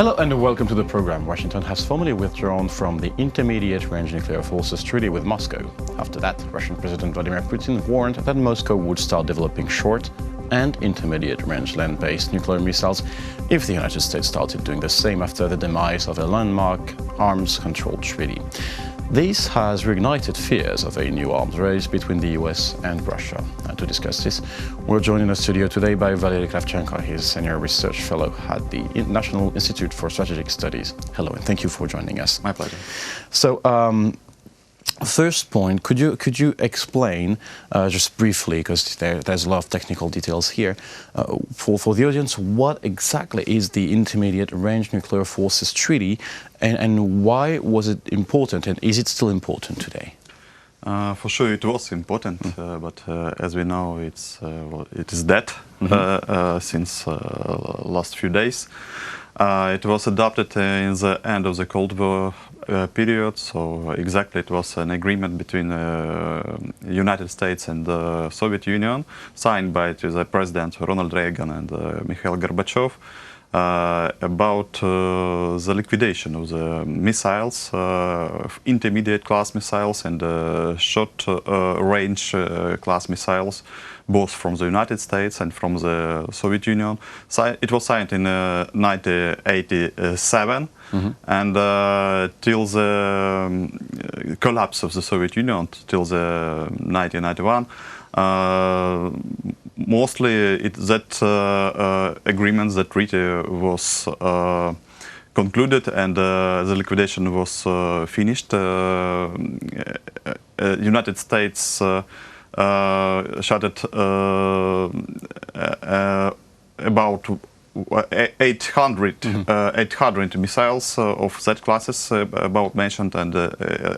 Hello and welcome to the program. Washington has formally withdrawn from the Intermediate-Range Nuclear Forces Treaty with Moscow. After that, Russian President Vladimir Putin warned that Moscow would start developing short and intermediate-range land-based nuclear missiles if the United States started doing the same after the demise of a landmark arms control treaty. This has reignited fears of a new arms race between the US and Russia. And to discuss this, we're joined in the studio today by Valeriy Kravchenko. He's Senior Research Fellow at the National Institute for Strategic Studies. Hello, and thank you for joining us. My pleasure. So, first point, could you explain, just briefly, because there's a lot of technical details here, for the audience, what exactly is the Intermediate-Range Nuclear Forces Treaty, and why was it important, and is it still important today? For sure, it was important, but as we know, it is dead since last few days. It was adopted in the end of the Cold War period, so exactly it was an agreement between the United States and the Soviet Union, signed by the President Ronald Reagan and Mikhail Gorbachev, about the liquidation of the missiles, intermediate class missiles and short range class missiles, both from the United States and from the Soviet Union. It was signed in 1987, and till the collapse of the Soviet Union, till the 1991, mostly that agreement, that treaty was concluded and the liquidation was finished. United States shuttered about 800 missiles of that classes about mentioned, and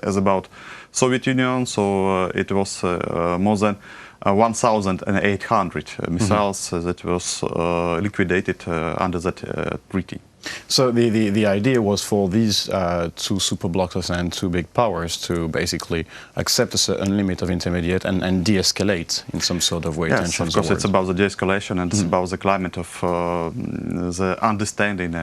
as about Soviet Union, so it was more than 1,800 missiles that was liquidated under that treaty. So the idea was for these two superblocs and two big powers to basically accept a certain limit of intermediate and de-escalate in some sort of way. Yes, of course, it's about the de-escalation and it's about the climate of the understanding,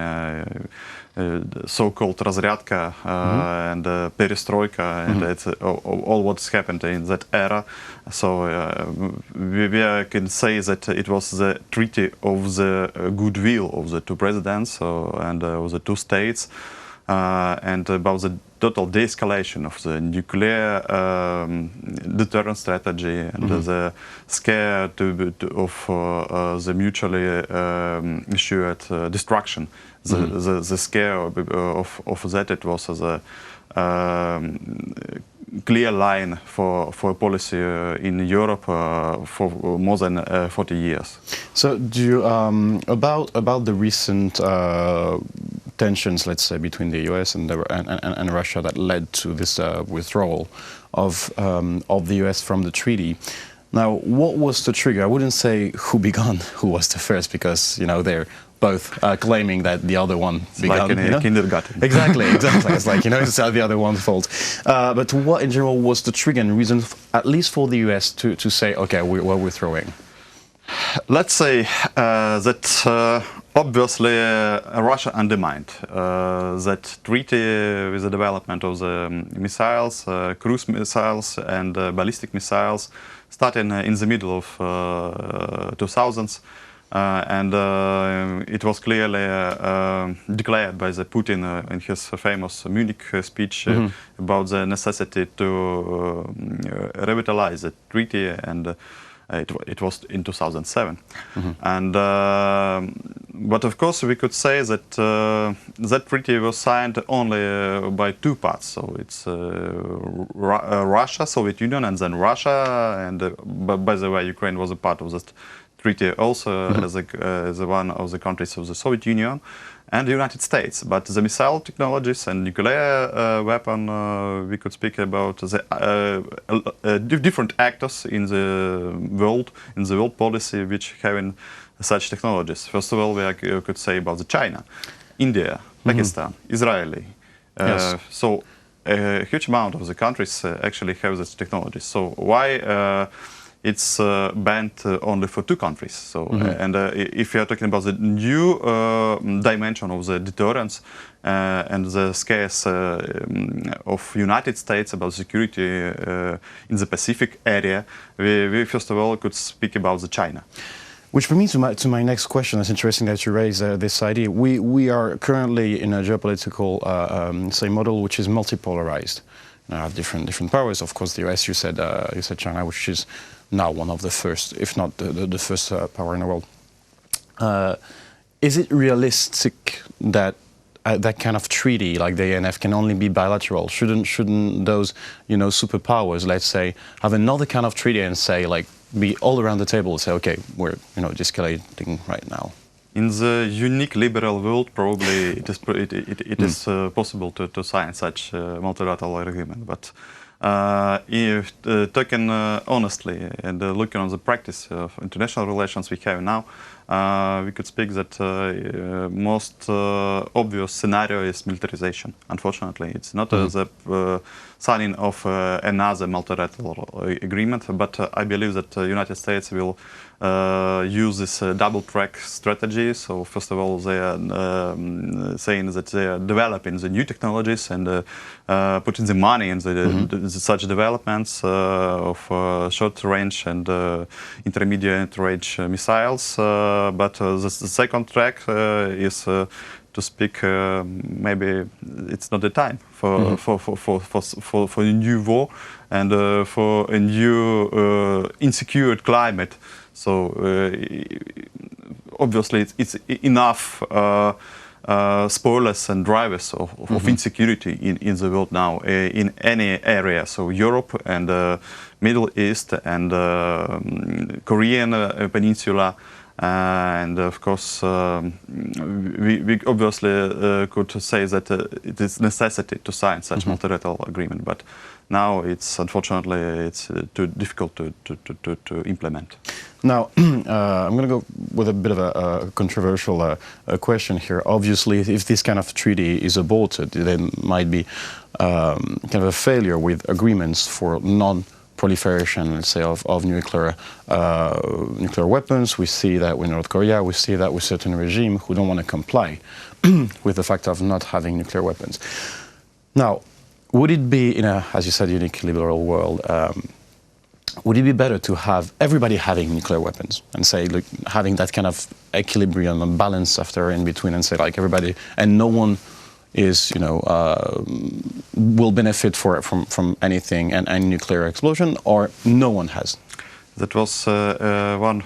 so-called разрядка and perestroika, and it's all what's happened in that era. So we can say that it was the treaty of the goodwill of the two presidents and of the two states, and about the total de-escalation of the nuclear deterrence strategy and the scare of the mutually assured destruction. The scare of that, it was a clear line for policy in Europe for more than 40 years. So, do you, about the recent tensions, let's say, between the US and Russia that led to this withdrawal of the US from the treaty. Now, what was the trigger? I wouldn't say who began, who was the first, because they're both claiming that the other one began. Like in a kindergarten. Exactly. It's like, it's the other one's fault. But what, in general, was the trigger and reason, at least for the US, to say, okay, we're withdrawing? Let's say that obviously Russia undermined that treaty with the development of the missiles, cruise missiles and ballistic missiles, starting in the middle of 2000s. And it was clearly declared by the Putin in his famous Munich speech about the necessity to revitalize the treaty, and it was in 2007. And but of course we could say that that treaty was signed only by two parts. So it's Russia, Soviet Union, and then Russia. And by the way, Ukraine was a part of that treaty also as one of the countries of the Soviet Union and the United States. But the missile technologies and nuclear weapon, we could speak about the different actors in the world policy which having such technologies. First of all, we could say about China, India, Pakistan, Israeli. So a huge amount of the countries actually have this technology. So why it's banned only for 2 countries. So, and if you are talking about the new dimension of the deterrence and the scares of United States about security in the Pacific area, we first of all could speak about the China. Which brings me to my next question. It's interesting that you raise this idea. We are currently in a geopolitical say model which is multipolarized. Have different powers. Of course, the US. You said China, which is now one of the first, if not the first power in the world. Is it realistic that that kind of treaty, like the ANF, can only be bilateral? Shouldn't those superpowers, let's say, have another kind of treaty and say, like, be all around the table and say, okay, we're de-escalating right now? In the unique liberal world, probably it is possible to sign such multilateral agreement. But if talking honestly and looking on the practice of international relations we have now, we could speak that most obvious scenario is militarization. Unfortunately, it's not the signing of another multilateral agreement, but I believe that the United States will use this double-track strategy. So first of all, they are saying that they are developing the new technologies and putting the money in such developments of short-range and intermediate-range missiles. But the second track is to speak. Maybe it's not the time for a new war and for a new insecure climate. So obviously it's enough spoilers and drivers of insecurity in the world now in any area. So Europe and Middle East and Korean Peninsula. And of course, we obviously could say that it is necessity to sign such multilateral agreement, but now unfortunately too difficult to implement. Now, I'm going to go with a bit of a controversial question here. Obviously, if this kind of treaty is aborted, there might be kind of a failure with agreements for non-proliferation, let's say, of nuclear weapons. We see that with North Korea. We see that with certain regimes who don't want to comply with the fact of not having nuclear weapons. Now, would it be, in a, as you said, unique liberal world, would it be better to have everybody having nuclear weapons and say, look, having that kind of equilibrium and balance after in between, and say, like, everybody, and no one is, will benefit from anything and any nuclear explosion, or no one has? That was one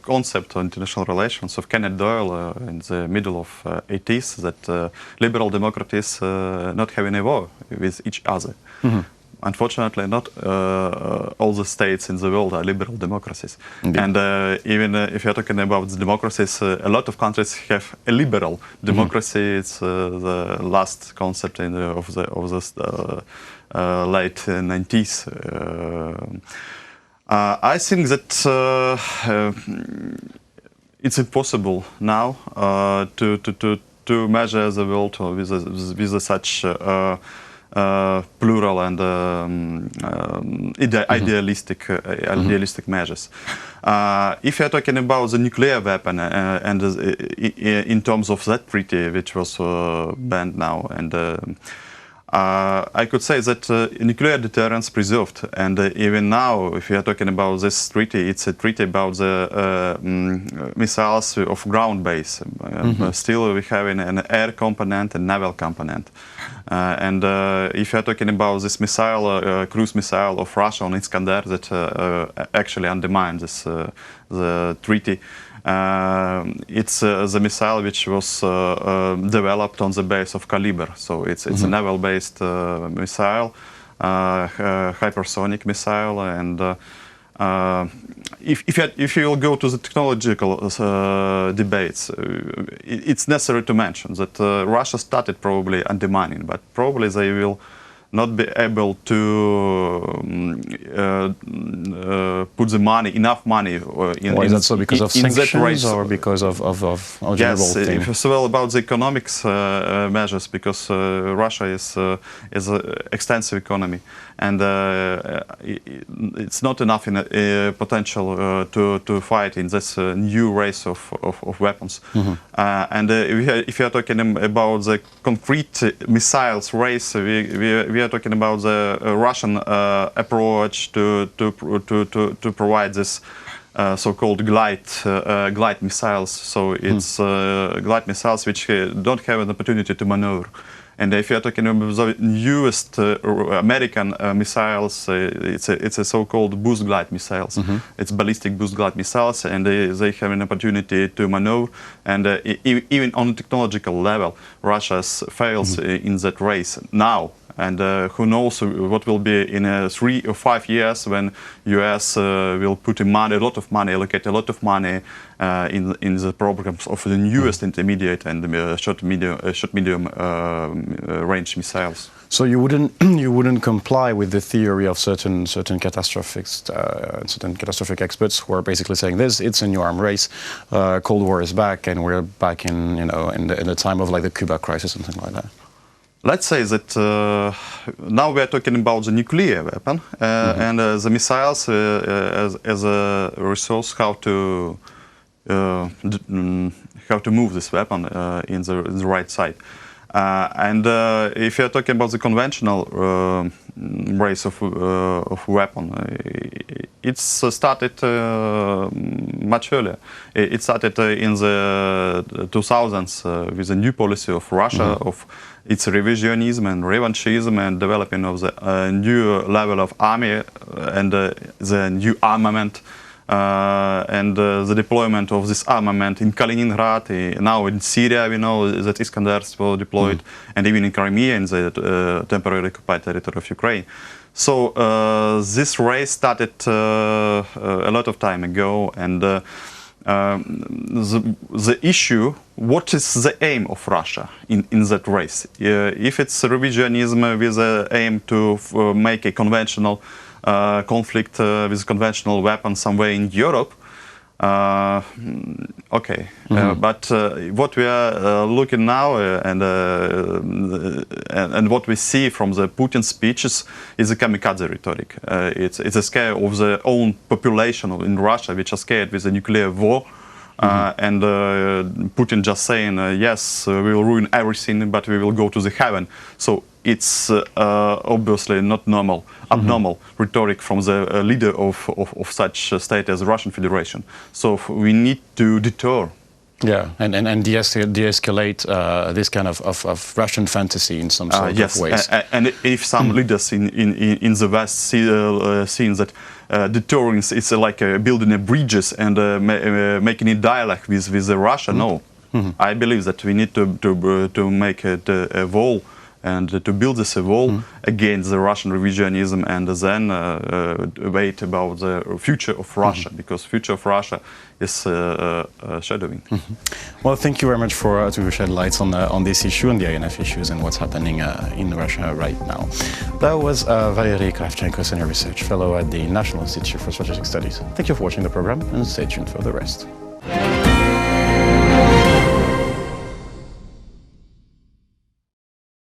concept of international relations of Kenneth Doyle in the middle of 80s, that liberal democracies not having a war with each other. Unfortunately, not all the states in the world are liberal democracies. Indeed. And even if you're talking about the democracies, a lot of countries have a liberal democracy. It's the last concept of the late 90s. I think that it's impossible now to measure the world with such plural and idealistic measures. If you're talking about the nuclear weapon and in terms of that treaty, which was banned now, and I could say that nuclear deterrence preserved, and even now, if you are talking about this treaty, it's a treaty about the missiles of ground base. Still, we have an air component and naval component. And if you are talking about this missile, cruise missile of Russia on Iskander, that actually undermines this the treaty. It's the missile which was developed on the base of Caliber, so it's a naval-based missile, hypersonic missile, and if you will go to the technological debates, it's necessary to mention that Russia started probably undermining, but probably they will not be able to put the money, enough money Why is that so? Because of sanctions or because of general yes, theme? first of all, about the economics measures, because Russia is an extensive economy, and it's not enough in potential to fight in this new race of weapons. And if you are talking about the concrete missiles race, we are talking about the Russian approach to provide this so-called glide missiles. So it's glide missiles which don't have an opportunity to maneuver. And if you're talking about the newest American missiles, it's a so-called boost glide missiles. It's ballistic boost glide missiles, and they have an opportunity to maneuver. And even on a technological level, Russia fails in that race now. And who knows what will be in 3 or 5 years when U.S. will put money, a lot of money, allocate a lot of money in the programs of the newest intermediate and short medium range missiles. So you wouldn't comply with the theory of certain catastrophic experts who are basically saying this. It's a new arms race. Cold War is back, and we're back in in the time of like the Cuba crisis, something like that. Let's say that now we are talking about the nuclear weapon and the missiles as a resource, how to move this weapon in the right side. And if you are talking about the conventional race of weapon, it's started much earlier. It started in the 2000s with a new policy of Russia of its revisionism and revanchism and developing of the new level of army and the new armament. And the deployment of this armament in Kaliningrad, now in Syria, we know that Iskanders were deployed, and even in Crimea, in the temporarily occupied territory of Ukraine. So this race started a lot of time ago, and the issue, what is the aim of Russia in that race? If it's revisionism with the aim to make a conventional conflict with conventional weapons somewhere in Europe, okay. But what we are looking now and what we see from the Putin speeches is a kamikaze rhetoric. It's a scare of the own population in Russia, which are scared with the nuclear war. And Putin just saying, yes, we will ruin everything, but we will go to the heaven. So it's obviously not abnormal rhetoric from the leader of such a state as the Russian Federation. So we need to deter. Yeah, and de-escalate this kind of Russian fantasy in some sort of ways. And if some leaders in the West see that deterrence is like building bridges and making a dialogue with Russia, no. I believe that we need to make it a wall and to build this wall against the Russian revisionism, and then wait about the future of Russia, because future of Russia is shadowing. Well, thank you very much to shed lights on this issue and the INF issues and what's happening in Russia right now. That was Valeriy Kravchenko, Senior Research Fellow at the National Institute for Strategic Studies. Thank you for watching the program, and stay tuned for the rest.